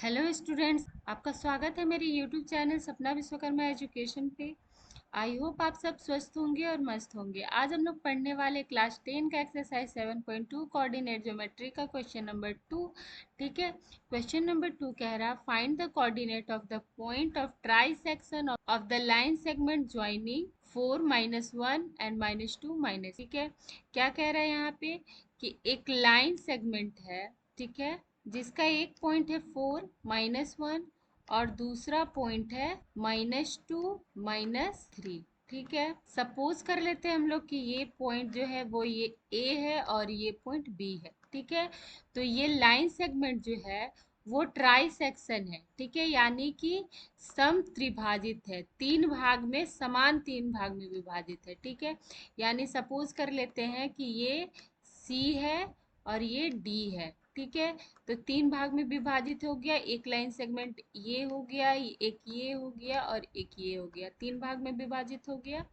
Hello students, आपका स्वागत है मेरे यूट्यूब चैनल सपना विश्वकर्मा एजुकेशन पे। आई होप आप सब स्वस्थ होंगे और मस्त होंगे। आज हम लोग पढ़ने वाले क्लास 10 का एक्सरसाइज 7.2 कोऑर्डिनेट ज्योमेट्री का क्वेश्चन नंबर 2। ठीक है। क्वेश्चन नंबर 2 कह रहा find the coordinate of the point of try section of the line segment joining 4 -1 and -2 minus. ठीक है। क्या कह रहा है यहाँ पे कि एक लाइन सेगमेंट है, ठीक है, जिसका एक पॉइंट है 4 -1 और दूसरा पॉइंट है -2 -3। ठीक है। सपोज कर लेते हैं हम लोग कि ये पॉइंट जो है वो ये ए है और ये पॉइंट बी है। ठीक है। तो ये लाइन सेगमेंट जो है वो ट्राई सेक्शन है। ठीक है, यानी कि सम त्रिभाजित है, तीन भाग में, समान तीन भाग में विभाजित है। ठीक है। यानी सपोज कर लेते हैं कि ये सी है और ये डी है। ठीक है। तो तीन भाग में विभाजित हो गया, एक लाइन सेगमेंट ये हो गया, एक ये हो गया और एक ये हो गया, तीन भाग में विभाजित हो गया।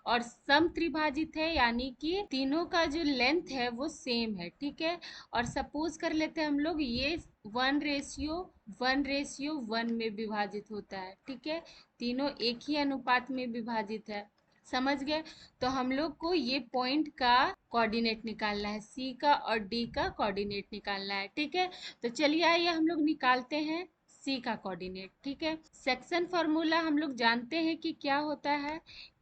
और सम त्रिभाजित है, यानी कि तीनों का जो लेंथ है वो सेम है। ठीक है। और सपोज कर लेते हैं हम लोग ये 1:1 में विभाजित होता है। ठीक है। तीनों एक ही अनुपात में विभाजित है। समझ गए। तो हम लोग को ये पॉइंट का कोऑर्डिनेट निकालना है, सी का और डी का कोऑर्डिनेट निकालना है। ठीक है। तो चलिए आइए हम लोग निकालते हैं सी का कोऑर्डिनेट। ठीक है। सेक्शन फॉर्मूला हम लोग जानते हैं कि क्या होता है।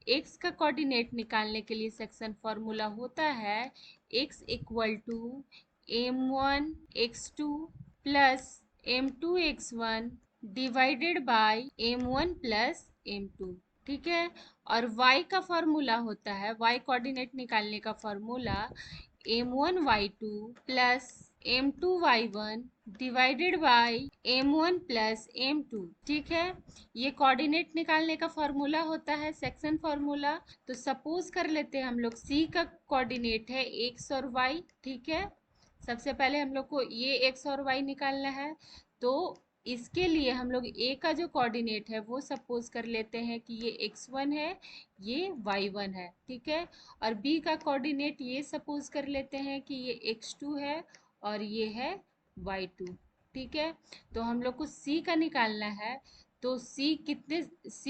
एक्स का कोऑर्डिनेट निकालने के लिए सेक्शन फॉर्मूला होता है x equal to m1 x2 plus m2 x1 divided by m1 plus m2। ठीक है। और y का फॉर्मूला होता है, y कोऑर्डिनेट निकालने का formula m1 y2 plus m2 y1 divided by m1 plus m2। ठीक है। ये कोऑर्डिनेट निकालने का फॉर्मूला होता है, सेक्शन फॉर्मूला। तो सपोज कर लेते हैं हम लोग c का कोऑर्डिनेट है x और y। ठीक है। सबसे पहले हम लोग को ये x और y निकालना है। तो इसके लिए हम लोग a का जो कोऑर्डिनेट है वो सपोज कर लेते हैं कि ये x1 है, ये y1 है। ठीक है। और b का कोऑर्डिनेट ये सपोज कर लेते हैं कि ये x2 है और ये है y2। ठीक है। तो हम लोग को c का निकालना है। तो सी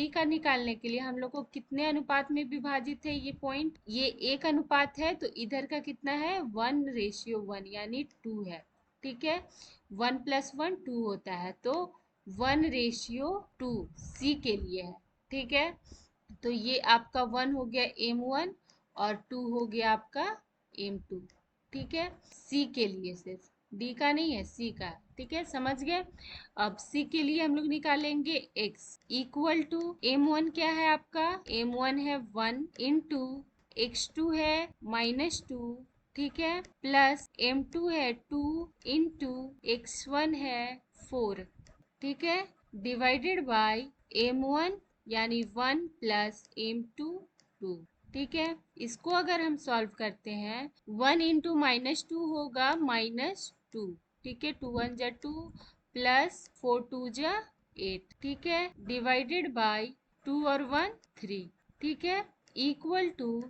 का निकालने के लिए हम लोग को कितने अनुपात में विभाजित है ये पॉइंट, ये एक अनुपात है, तो इधर का कितना है 1:1 यानी 2 है। ठीक है। 1+1 2 होता है, तो 1:2 सी के लिए है। ठीक है। तो ये आपका 1 हो गया m1 और 2 हो गया आपका m2। ठीक है। सी के लिए सिर्फ, डी का नहीं है, सी का। ठीक है, समझ गए। अब सी के लिए हम लोग निकालेंगे x इक्वल टू m1 क्या है आपका, m1 है 1 इंटू x2 है -2। ठीक है। प्लस m2 है 2 इंटू x1 है 4। ठीक है। डिवाइडेड बाय m1 यानी 1 प्लस m2 2। ठीक है। इसको अगर हम सॉल्व करते हैं 1 इंटू -2 होगा -2। ठीक है। 2 1 जा 2 प्लस 4 2 जा 8। ठीक है। डिवाइडेड बाय 2 और 1 3। ठीक है। इक्वल टू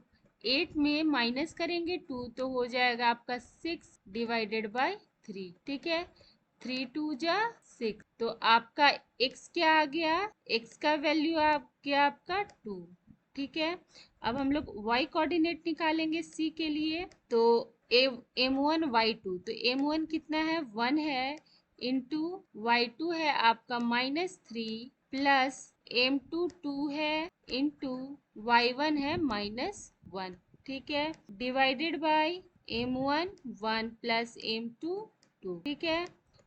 8 में माइनस करेंगे 2 तो हो जाएगा आपका 6 डिवाइडेड बाय 3। ठीक है। 3 2 जा 6। तो आपका x क्या आ गया, x का वैल्यू आ गया आपका 2। ठीक है। अब हम लोग y कोऑर्डिनेट निकालेंगे c के लिए। तो m1 y2, तो m1 कितना है 1 है इंटू y2 है आपका -3 प्लस m2 2 है इंटू y1 है -1। ठीक है। Divided by m1 1 plus m2 2। ठीक है।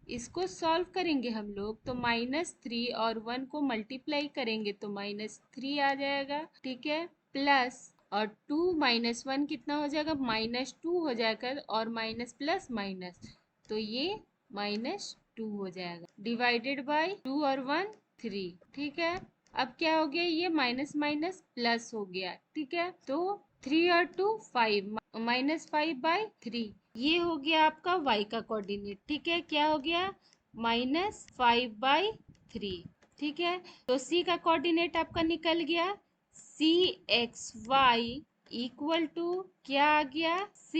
इसको सॉल्व करेंगे हम लोग तो -3 और 1 को मल्टीप्लाई करेंगे तो -3 आ जाएगा। ठीक है। प्लस और 2 -1 कितना हो जाएगा, -2 हो जाएगा, और माइनस प्लस माइनस, तो ये -2 हो जाएगा। डिवाइडेड बाय 2 और 1 3। ठीक है। अब क्या हो गया, ये माइनस माइनस प्लस हो गया। ठीक है। तो 3 और 2 5, -5/3। ये हो गया आपका y का कोऑर्डिनेट। ठीक है। क्या हो गया, -5/3। ठीक है। तो c का कोऑर्डिनेट आपका निकल गया, cxy इक्वल टू क्या आ गया, c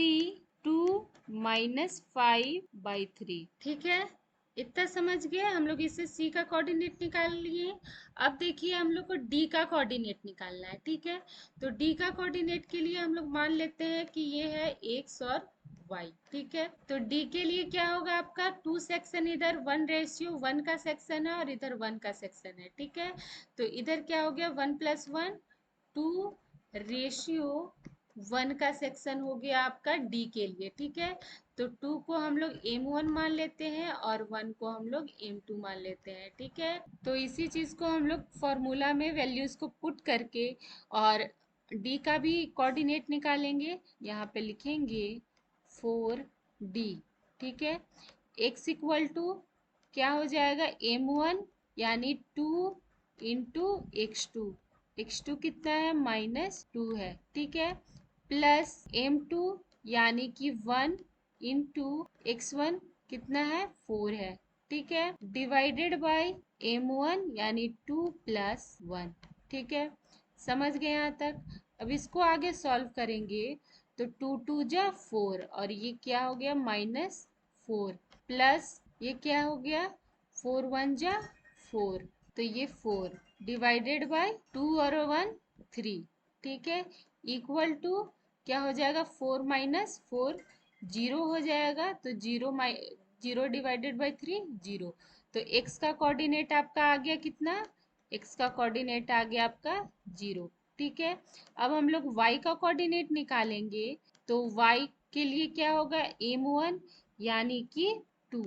2 -5/3। ठीक है। इतना समझ गए हम लोग। इससे सी का कोऑर्डिनेट निकाल लिए। अब देखिए हम लोग को डी का कोऑर्डिनेट निकालना है, ठीक है। तो डी का कोऑर्डिनेट के लिए हम लोग मान लेते हैं कि ये है एक्स और वाई, ठीक है। तो डी के लिए क्या होगा आपका, टू सेक्शन, इधर 1:1 का सेक्शन है और इधर 1 का सेक्शन है, ठीक है। तो इधर क्या हो गया, 1+1, 2:1 का सेक्शन हो गया आपका डी के लिए, ठीक है। तो 2 को हम लोग m1 मान लेते हैं और 1 को हम लोग m2 मान लेते हैं, ठीक है। तो इसी चीज को हम लोग फॉर्मूला में वैल्यूज को पुट करके और डी का भी कोऑर्डिनेट निकालेंगे। यहाँ पे लिखेंगे 4d, ठीक है। x इक्वल टू क्या हो जाएगा, m1 यानी 2 × x2 कितना है, -2 है, ठीक है, प्लस m2 यानी कि 1 × x1 कितना है, 4 है, ठीक है, डिवाइडेड बाय m1 यानी 2+1, ठीक है। समझ गए यहाँ तक। अब इसको आगे सॉल्व करेंगे तो 2×2 = 4 और ये क्या हो गया, -4, प्लस ये क्या हो गया, 4×1 = 4, तो ये 4 डिवाइडेड बाय 2 और 1 3, ठीक है, इक्वल टू क्या हो जाएगा, 4 - 4 जीरो हो जाएगा, तो जीरो डिवाइडेड बाय 3 जीरो। तो x का कोऑर्डिनेट आपका आ गया कितना, x का कोऑर्डिनेट आ गया आपका 0, ठीक है। अब हम लोग y का कोऑर्डिनेट निकालेंगे। तो y के लिए क्या होगा, m1 यानी कि 2,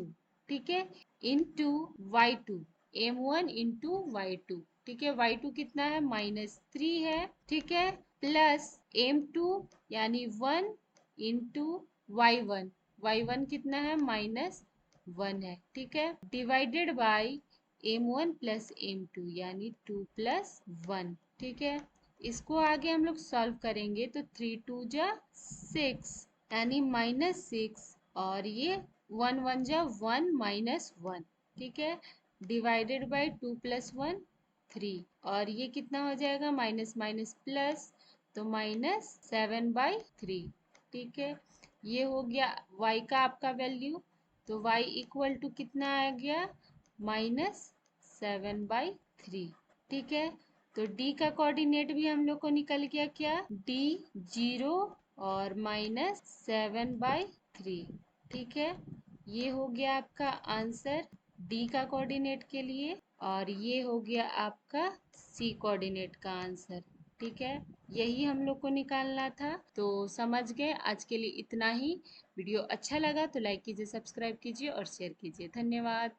ठीक है, इंटू y2, m1 × y2, ठीक है, y2 कितना है, -3 है, ठीक है, प्लस m2 यानी 1 × y1 कितना है, -1 है, ठीक है, डिवाइडेड बाय m1 + m2 यानी 2+1, ठीक है। इसको आगे हम लोग सॉल्व करेंगे तो 3×2 = 6 यानी -6, और ये 1×1 = 1 ठीक है, डिवाइडेड बाय 2+1 3, और ये कितना हो जाएगा, माइनस माइनस प्लस, तो -7/3, ठीक है। ये हो गया y का आपका वैल्यू। तो y इक्वल टू कितना आ गया, -7/3, ठीक है। तो d का कोऑर्डिनेट भी हम लोग को निकल गया, क्या, d 0 और -7/3, ठीक है। ये हो गया आपका आंसर डी का कोऑर्डिनेट के लिए, और ये हो गया आपका सी कोऑर्डिनेट का आंसर, ठीक है। यही हम लोग को निकालना था। तो समझ गए, आज के लिए इतना ही। वीडियो अच्छा लगा तो लाइक कीजिए, सब्सक्राइब कीजिए और शेयर कीजिए। धन्यवाद।